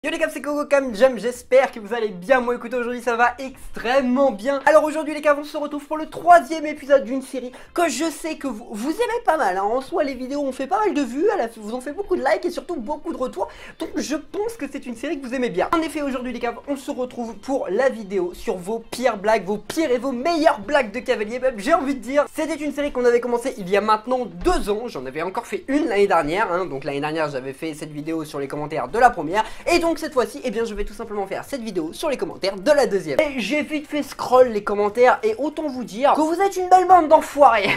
Yo les gars, c'est Coco Cam Jam, j'espère que vous allez bien. Moi écoutez, aujourd'hui ça va extrêmement bien. Alors aujourd'hui les gars, on se retrouve pour le 3e épisode d'une série que je sais que vous aimez pas mal, hein. En soi les vidéos ont fait pas mal de vues, vous ont fait beaucoup de likes et surtout beaucoup de retours. Donc je pense que c'est une série que vous aimez bien. En effet aujourd'hui les gars, on se retrouve pour la vidéo sur vos pires blagues, vos pires et vos meilleures blagues de cavalier. Même j'ai envie de dire, c'était une série qu'on avait commencé il y a maintenant 2 ans. J'en avais encore fait une l'année dernière, hein. Donc l'année dernière j'avais fait cette vidéo sur les commentaires de la première. Et donc cette fois-ci, eh bien je vais tout simplement faire cette vidéo sur les commentaires de la deuxième. Et j'ai vite fait scroll les commentaires et autant vous dire que vous êtes une belle bande d'enfoirés.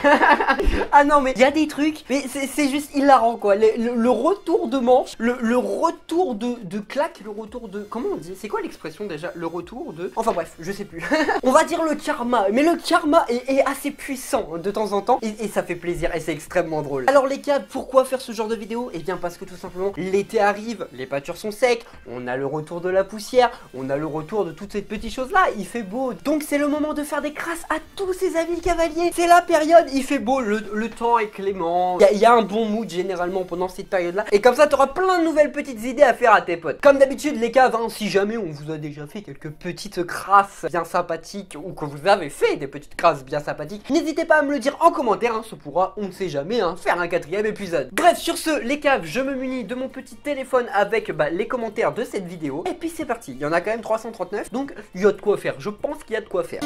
Ah non mais il y a des trucs, mais c'est juste hilarant quoi. Le retour de manche, le retour de claque, le retour de... Comment on dit? C'est quoi l'expression déjà? Le retour de... Enfin bref, je sais plus. On va dire le karma, mais le karma est assez puissant de temps en temps et ça fait plaisir et c'est extrêmement drôle. Alors les gars, pourquoi faire ce genre de vidéo? Eh bien parce que tout simplement l'été arrive, les pâtures sont secs, on a le retour de la poussière, on a le retour de toutes ces petites choses là, il fait beau, donc c'est le moment de faire des crasses à tous ces amis cavaliers. C'est la période, il fait beau, le temps est clément, il y a un bon mood généralement pendant cette période là, et comme ça t'auras plein de nouvelles petites idées à faire à tes potes. Comme d'habitude les caves, hein, si jamais on vous a déjà fait quelques petites crasses bien sympathiques, ou que vous avez fait des petites crasses bien sympathiques, n'hésitez pas à me le dire en commentaire, hein, ça pourra, on ne sait jamais, hein, faire un 4e épisode. Bref, sur ce les caves, je me munis de mon petit téléphone avec les commentaires de cette vidéo. Et puis c'est parti, il y en a quand même 339, donc il y a de quoi faire, je pense qu'il y a de quoi faire.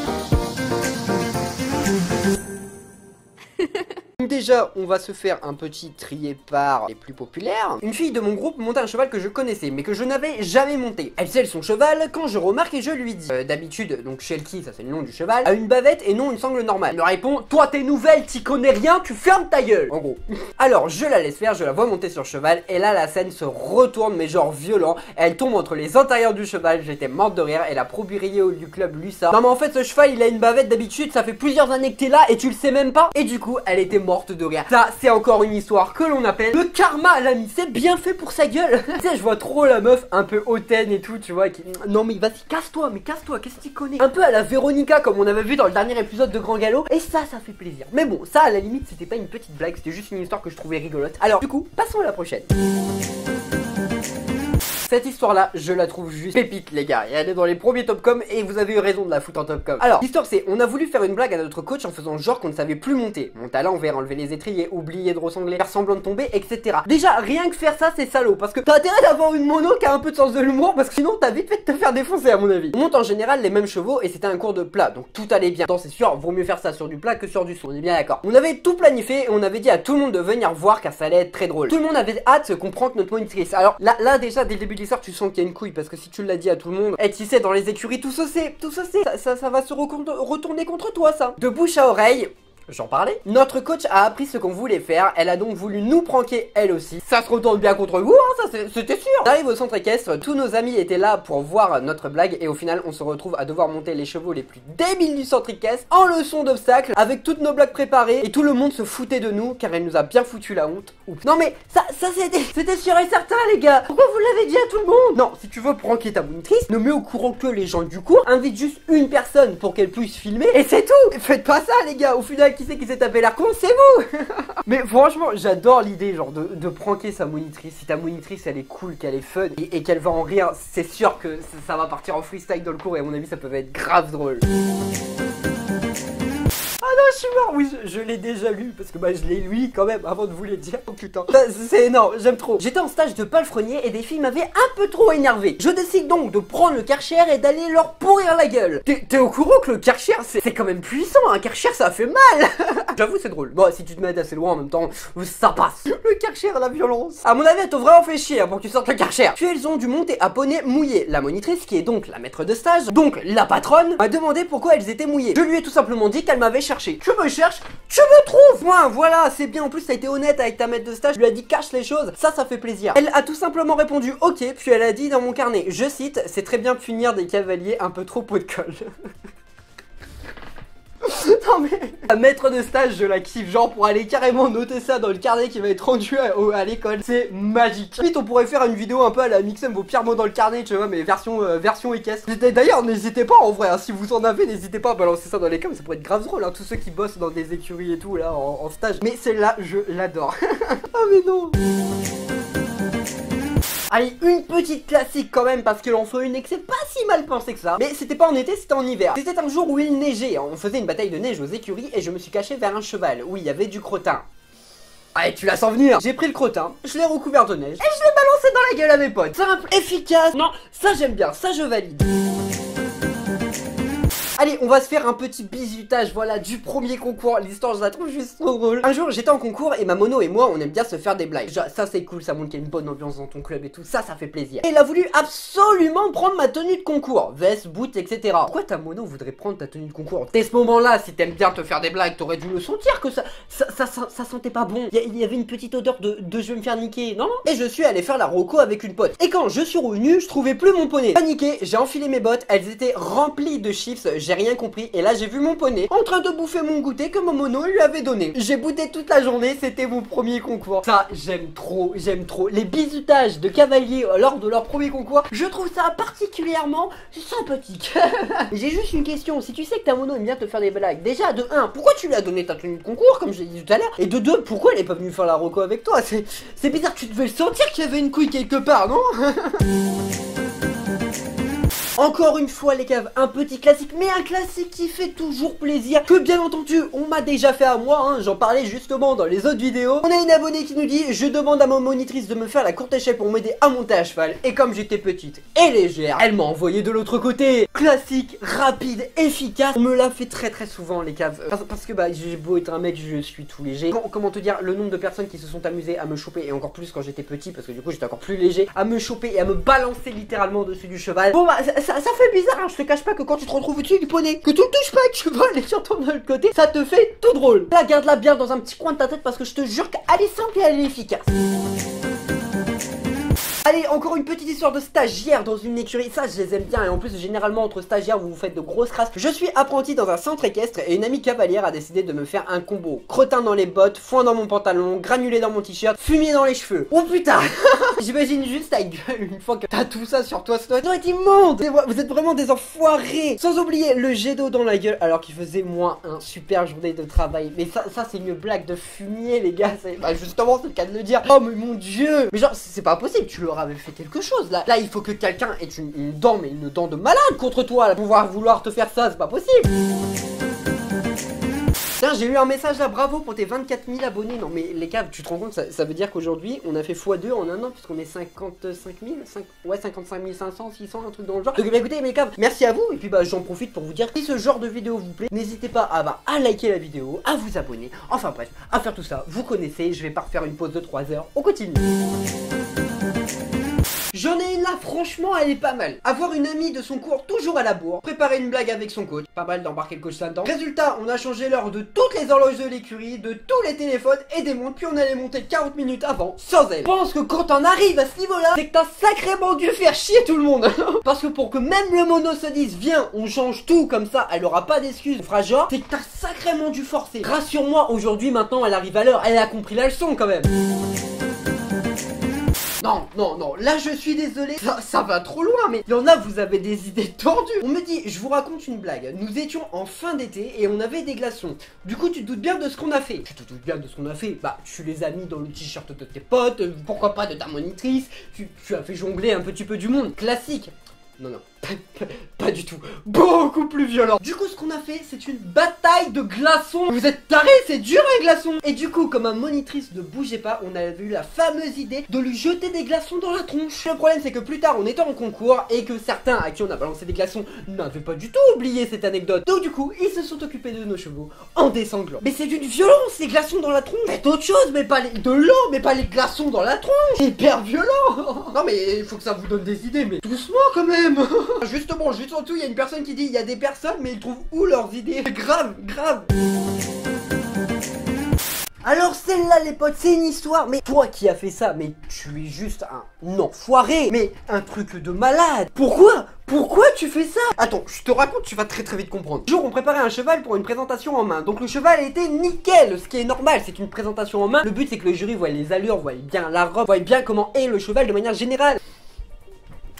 Déjà, on va se faire un petit trier par les plus populaires. Une fille de mon groupe montait un cheval que je connaissais, mais que je n'avais jamais monté. Elle selle son cheval quand je remarque et je lui dis d'habitude, donc Shelky, ça c'est le nom du cheval, a une bavette et non une sangle normale. Elle me répond, toi t'es nouvelle, t'y connais rien, tu fermes ta gueule. En gros. Alors je la laisse faire, je la vois monter sur le cheval, et là la scène se retourne, mais genre violent. Elle tombe entre les intérieurs du cheval, j'étais morte de rire, et la propriétaire du club lui ça. Non mais en fait ce cheval il a une bavette d'habitude, ça fait plusieurs années que t'es là et tu le sais même pas. Et du coup elle était morte de rire. Ça c'est encore une histoire que l'on appelle le karma l'ami, c'est bien fait pour sa gueule. Tu sais, je vois trop la meuf un peu hautaine et tout, tu vois, qui... Non mais vas-y casse-toi, mais casse-toi, qu'est-ce que tu connais? Un peu à la Véronica comme on avait vu dans le dernier épisode de Grand Galop. Et ça fait plaisir. Mais bon, ça à la limite c'était pas une petite blague, c'était juste une histoire que je trouvais rigolote. Alors du coup, passons à la prochaine. Cette histoire-là, je la trouve juste pépite, les gars. Et elle est dans les premiers Topcom et vous avez eu raison de la foutre en Topcom. Alors, l'histoire c'est, on a voulu faire une blague à notre coach en faisant genre qu'on ne savait plus monter. Monter à l'envers, enlever les étriers, oublier de ressembler, faire semblant de tomber, etc. Déjà, rien que faire ça, c'est salaud. Parce que t'as intérêt d'avoir une mono qui a un peu de sens de l'humour, parce que sinon t'as vite fait de te faire défoncer, à mon avis. On monte en général les mêmes chevaux et c'était un cours de plat, donc tout allait bien. Donc c'est sûr, vaut mieux faire ça sur du plat que sur du saut. On est bien d'accord. On avait tout planifié et on avait dit à tout le monde de venir voir car ça allait être très drôle. Tout le monde avait hâte qu'on prenne notre monitrice. Alors là déjà, dès le début de l'histoire, tu sens qu'il y a une couille parce que si tu l'as dit à tout le monde, et tu sais dans les écuries tout saucé, ça va se retourner contre toi ça. De bouche à oreille, j'en parlais. Notre coach a appris ce qu'on voulait faire, elle a donc voulu nous pranker elle aussi. Ça se retourne bien contre vous, hein, ça c'était sûr. On arrive au centre équestre, tous nos amis étaient là pour voir notre blague et au final on se retrouve à devoir monter les chevaux les plus débiles du centre équestre en leçon d'obstacle avec toutes nos blagues préparées et tout le monde se foutait de nous car elle nous a bien foutu la honte. Oups. Non mais ça c'était sûr et certain les gars. Pourquoi vous l'avez dit à tout le monde? Non, si tu veux pranker ta monitrice, ne mets au courant que les gens du cours, invite juste une personne pour qu'elle puisse filmer et c'est tout. Faites pas ça les gars, au final qui c'est qui s'est tapé l'air con? C'est vous. Mais franchement j'adore l'idée genre de pranker sa monitrice. Si ta monitrice elle est cool, qu'elle est fun et qu'elle va en rire, c'est sûr que ça va partir en freestyle dans le cours et à mon avis ça peut être grave drôle. Ah non, je suis mort. Oui, je l'ai déjà lu parce que je l'ai lu quand même avant de vous le dire. Oh putain, c'est énorme, j'aime trop. J'étais en stage de palefrenier et des filles m'avaient un peu trop énervé. Je décide donc de prendre le Karcher et d'aller leur pourrir la gueule. T'es au courant que le Karcher c'est quand même puissant, un Karcher ça fait mal. J'avoue c'est drôle. Bon, si tu te mets assez loin en même temps, ça passe. Le Karcher, la violence. À mon avis, elles t'ont vraiment fait chier pour que tu sortes le Karcher. Puis elles ont dû monter à poney mouillé. La monitrice, qui est donc la maître de stage, donc la patronne, m'a demandé pourquoi elles étaient mouillées. Je lui ai tout simplement dit qu'elle m'avait cherché. Tu me cherches, tu me trouves. Moi, voilà, c'est bien. En plus, ça a été honnête avec ta maître de stage. Je lui ai dit cache les choses. Ça fait plaisir. Elle a tout simplement répondu ok. Puis elle a dit dans mon carnet, je cite, c'est très bien de punir des cavaliers un peu trop pot de colle. Non mais la maître de stage je la kiffe, genre pour aller carrément noter ça dans le carnet qui va être rendu à l'école, c'est magique. Vite on pourrait faire une vidéo un peu à la Mixem, vos pires mots dans le carnet, tu vois, mais version équestre. D'ailleurs n'hésitez pas en vrai, hein, si vous en avez, n'hésitez pas à balancer ça dans les coms, ça pourrait être grave drôle, hein, tous ceux qui bossent dans des écuries et tout là en stage. Mais celle-là je l'adore. Ah mais non. Allez, une petite classique quand même, parce que l'on fait une et que c'est pas si mal pensé que ça. Mais c'était pas en été, c'était en hiver. C'était un jour où il neigeait. On faisait une bataille de neige aux écuries et je me suis caché vers un cheval où il y avait du crottin. Allez, tu la sens venir. J'ai pris le crottin, je l'ai recouvert de neige et je l'ai balancé dans la gueule à mes potes. Simple, efficace. Non, ça j'aime bien, ça je valide. Allez, on va se faire un petit bisutage, voilà, du premier concours. L'histoire, je la trouve juste trop drôle. Un jour, j'étais en concours et ma mono et moi, on aime bien se faire des blagues. Genre, ça c'est cool, ça montre qu'il y a une bonne ambiance dans ton club et tout, ça fait plaisir. Et il a voulu absolument prendre ma tenue de concours, veste, boot, etc. Pourquoi ta mono voudrait prendre ta tenue de concours? Dès ce moment-là, si t'aimes bien te faire des blagues, t'aurais dû le sentir que ça sentait pas bon. Il y avait une petite odeur de je vais me faire niquer, non? Et je suis allé faire la roco avec une pote. Et quand je suis revenu, je trouvais plus mon poney. Paniqué, j'ai enfilé mes bottes, elles étaient remplies de chips. J'ai rien compris et là j'ai vu mon poney en train de bouffer mon goûter que mon mono lui avait donné. J'ai bouté toute la journée, c'était mon premier concours. Ça j'aime trop, les bisutages de cavaliers lors de leur premier concours, je trouve ça particulièrement sympathique. J'ai juste une question, si tu sais que ta mono aime bien te faire des blagues, déjà de 1, pourquoi tu lui as donné ta tenue de concours comme je l'ai dit tout à l'heure, et de 2, pourquoi elle est pas venue faire la roco avec toi? C'est bizarre, tu devais le sentir qu'il y avait une couille quelque part, non? Encore une fois les caves, un petit classique, mais un classique qui fait toujours plaisir, que bien entendu on m'a déjà fait à moi, hein, j'en parlais justement dans les autres vidéos. On a une abonnée qui nous dit: je demande à ma monitrice de me faire la courte échelle pour m'aider à monter à cheval, et comme j'étais petite et légère, elle m'a envoyé de l'autre côté. Classique, rapide, efficace, on me l'a fait très souvent les caves, parce que bah j'ai beau être un mec, je suis tout léger. Comment te dire, le nombre de personnes qui se sont amusées à me choper, et encore plus quand j'étais petit, parce que du coup j'étais encore plus léger, à me choper et à me balancer littéralement dessus du cheval. Bon bah ça fait bizarre, hein. Je te cache pas que quand tu te retrouves au-dessus du poney, que tu le touches pas et que tu voles et que tu retournes de l'autre côté, ça te fait tout drôle. Là, garde-la bien dans un petit coin de ta tête parce que je te jure qu'elle est simple et elle est efficace. Allez, encore une petite histoire de stagiaire dans une écurie, ça je les aime bien et en plus généralement entre stagiaires vous vous faites de grosses crasses. Je suis apprenti dans un centre équestre et une amie cavalière a décidé de me faire un combo. Crottin dans les bottes, foin dans mon pantalon, granulé dans mon t-shirt, fumier dans les cheveux. Oh putain. J'imagine juste ta gueule une fois que t'as tout ça sur toi, ça doit être immonde. Vous êtes vraiment des enfoirés. Sans oublier le jet d'eau dans la gueule alors qu'il faisait moins un super journée de travail. Mais ça c'est une blague de fumier les gars, bah justement c'est le cas de le dire. Oh mais mon dieu. Mais genre c'est pas possible, tu leur avais fait quelque chose là. Là il faut que quelqu'un ait une dent, mais une dent de malade contre toi, là, pour vouloir te faire ça, c'est pas possible. Tiens, j'ai eu un message là, bravo pour tes 24 000 abonnés. Non mais les caves, tu te rends compte, ça veut dire qu'aujourd'hui on a fait x2 en un an puisqu'on est 55 000, ouais 55 500, 600, un truc dans le genre. Donc bah écoutez mes caves, merci à vous et puis bah j'en profite pour vous dire que si ce genre de vidéo vous plaît, n'hésitez pas à liker la vidéo, à vous abonner, enfin bref, à faire tout ça, vous connaissez, je vais pas refaire une pause de 3 heures, on continue. J'en ai une là, franchement elle est pas mal. Avoir une amie de son cours toujours à la bourre, préparer une blague avec son coach, pas mal d'embarquer le coach là-dedans. Résultat, on a changé l'heure de toutes les horloges de l'écurie, de tous les téléphones et des montres, puis on allait monter 40 minutes avant, sans elle. Je pense que quand on arrive à ce niveau-là, c'est que t'as sacrément dû faire chier tout le monde. Parce que pour que même le mono se dise, viens, on change tout comme ça, elle aura pas d'excuses, on fera genre, c'est que t'as sacrément dû forcer. Rassure-moi, aujourd'hui, maintenant, elle arrive à l'heure, elle a compris la leçon quand même. Non, là je suis désolé, ça va trop loin, mais il y en a, vous avez des idées tordues. On me dit, je vous raconte une blague, nous étions en fin d'été et on avait des glaçons. Du coup tu te doutes bien de ce qu'on a fait. Tu te doutes bien de ce qu'on a fait, bah tu les as mis dans le t-shirt de tes potes, pourquoi pas de ta monitrice, tu as fait jongler un petit peu du monde, classique. Non, pas du tout, beaucoup plus violent. Du coup ce qu'on a fait c'est une bataille de glaçons. Vous êtes tarés, c'est dur un glaçon. Et du coup comme ma monitrice ne bougeait pas, on avait eu la fameuse idée de lui jeter des glaçons dans la tronche. Le problème c'est que plus tard on était en concours et que certains à qui on a balancé des glaçons n'avaient pas du tout oublié cette anecdote. Donc du coup ils se sont occupés de nos chevaux en des sanglots. Mais c'est d'une violence les glaçons dans la tronche. Faites autre chose, mais pas de l'eau, mais pas les glaçons dans la tronche. Hyper violent. Non mais il faut que ça vous donne des idées, mais doucement quand même. Justement, juste en dessous, il y a une personne qui dit il y a des personnes, mais ils trouvent où leurs idées? Grave. Alors celle-là les potes, c'est une histoire, mais toi qui as fait ça, mais tu es juste un enfoiré, mais un truc de malade. Pourquoi tu fais ça? Attends, je te raconte, tu vas très vite comprendre. Un jour, on préparait un cheval pour une présentation en main. Donc le cheval était nickel, ce qui est normal, c'est une présentation en main. Le but c'est que le jury voit les allures, voit bien la robe, voit bien comment est le cheval de manière générale.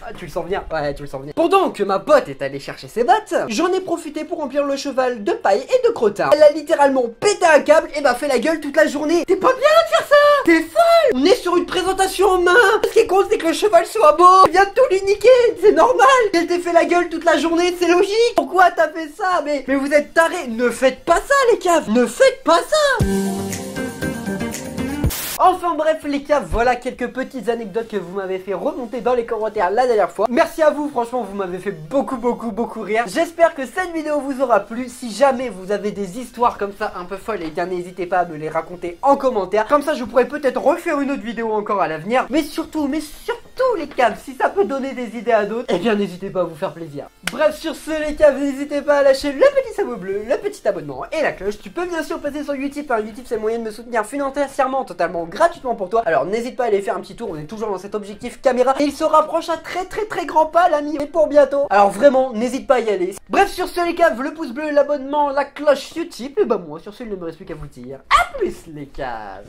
Ah, tu le sens venir? Ouais, tu le sens venir. Pendant que ma pote est allée chercher ses bottes, j'en ai profité pour remplir le cheval de paille et de crottin. Elle a littéralement pété un câble et m'a fait la gueule toute la journée. T'es pas bien là de faire ça? T'es folle! On est sur une présentation en main. Ce qui compte c'est que le cheval soit beau. Il vient de tout lui niquer, c'est normal. Elle t'ait fait la gueule toute la journée, c'est logique. Pourquoi t'as fait ça? Mais vous êtes tarés. Ne faites pas ça les caves. Ne faites pas ça. Enfin bref les caves, voilà quelques petites anecdotes que vous m'avez fait remonter dans les commentaires la dernière fois. Merci à vous, franchement vous m'avez fait beaucoup rire. J'espère que cette vidéo vous aura plu. Si jamais vous avez des histoires comme ça un peu folles, et bien n'hésitez pas à me les raconter en commentaire. Comme ça je pourrais peut-être refaire une autre vidéo encore à l'avenir. Mais surtout les caves, si ça peut donner des idées à d'autres, eh bien n'hésitez pas à vous faire plaisir. Bref sur ce les caves, n'hésitez pas à lâcher le petit sabot bleu, le petit abonnement et la cloche. Tu peux bien sûr passer sur YouTube, hein. YouTube c'est le moyen de me soutenir financièrement totalement gratuitement pour toi. Alors n'hésite pas à aller faire un petit tour, on est toujours dans cet objectif caméra et il se rapproche à très grand pas l'ami, et pour bientôt. Alors vraiment n'hésite pas à y aller. Bref sur ce les caves, le pouce bleu, l'abonnement, la cloche YouTube, et bah moi sur ce il ne me reste plus qu'à vous dire à plus les caves.